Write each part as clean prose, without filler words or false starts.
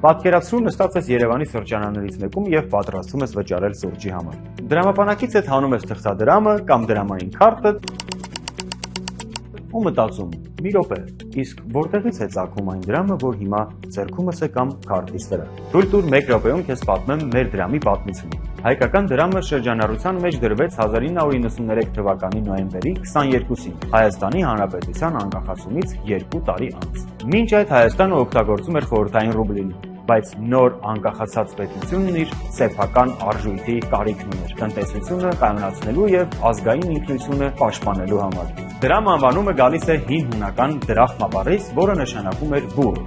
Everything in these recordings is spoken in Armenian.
Պատկերացրու նստած ես Երևանի սրճարաններից մեկում եւ պատրաստվում ես վճարել սուրճի համար։ Դրամապանակից հետ հանում ես թղթադրամը կամ դրամային քարտը ու մտածում՝ մի րոպե, իսկ որտեղից է ծագում այն դրամը, որ հիմա ձեռքումս է կամ քարտից վրա։ Թույլ տուր 1 րոպեում քեզ պատմեմ մեր դրամի պատմությունը։ Հայկական դրամը շրջանառության մեջ դրվեց 1993 թվականի նոյեմբերի 22-ին Հայաստանի Հանրապետության անկախացումից 2 տարի անց։ Մինչ այդ Հայաստանը օգտագործում էր խորհրդային ռուբլին, բայց նոր անկախացած պետությունն իր սեփական արժույթի կարիքն ուներ տնտեսությունը կայունացնելու եւ ազգային ինքնությունը պաշտպանելու համար։ Դրամ անվանումը գալիս է հին հունական դրախմա բառից, որը նշանակում էր բուռ։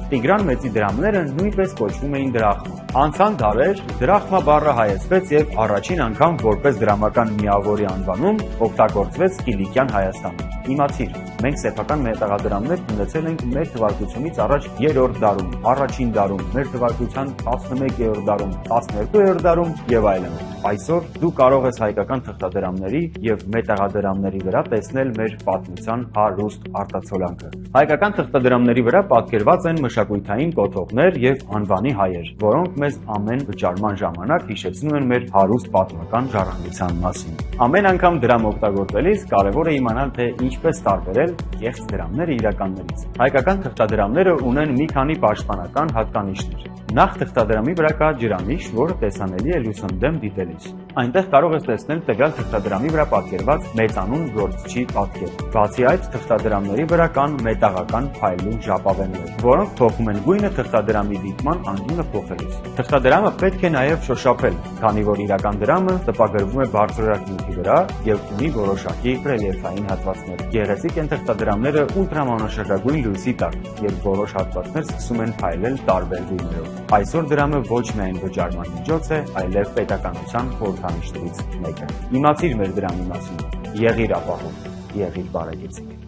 Տիգրան Մեծի դրամները նույնպես կոչվում էին դրախմա։ Անցան դարեր, դրախմա բառը հայեցվեց եւ առաջին անգամ որպես դրամական միավորի անվանում օգտագործվեց Կիլիկյան Հայաստանում։ Իմացիր, մենք սեփական մետաղադրամներ ունեցել ենք մեր թվարկությունից առաջ 3-րդ դարում, առաջին դարում, մեր թվարկության 11-րդ դարում, 12-րդ դարում եւ այլն։ Այսօր դու կարող ես հայկական թղթադրամների եւ մետաղադրամների վրա տեսնել մեր պատմության հարուստ արտացոլանքը։ Հայկական թղթադրամների վրա պատկերված են մշակութային կոթողներ եւ անվանի հայեր, որոնք մեզ ամեն վճարման ժամանակ հիշեցնում են մեր հարուստ պատմական ժառանգության մասին։ Ամեն անգամ դրամ օգտագործելիս կարևոր է իմանալ, թե ինչպես տարբերել կեղծ դրամները իրականներից։ Հայկական թղթադրամները ունեն մի քանի պաշտպանական հատկանիշներ։ Նախ թղթադրամի վրա կա ջրանիշ, որը տեսանելի է լուսամուտում դիտելիս։ Այնտեղ կարող ես տեսնել տվյալ թղթադրամի վրա պատկերված մեծանուն գործչի պատկեր։ Բացի այդ, թղթադրամների վրա կան մետաղական փայլուն ժապավեններ, որոնք փոխում են գույնը թղթադրամի դիտման անկյունը փոխելուց։ Թղթադրամը պետք է նաև շոշափել, քանի որ իրական դրամը տպագրվում է բարձրորակ նյութի վրա եւ ունի որոշակի ռելիեֆային հատվածներ։ Գեղեցիկ են թղթադրամները ուլտրամանուշակագույն լույսի տակ, երբ որոշ հատվածներ սկսում են փայլել տարբեր գույներով։ Այսօր դրամը ոչ միայն վճարման միջոց է, այլև պետականության խորհրդանիշներից մեկը։ Իմացիր մեր դրամի մասին, եղիր ապահով, եղիր բարեկեցիկ։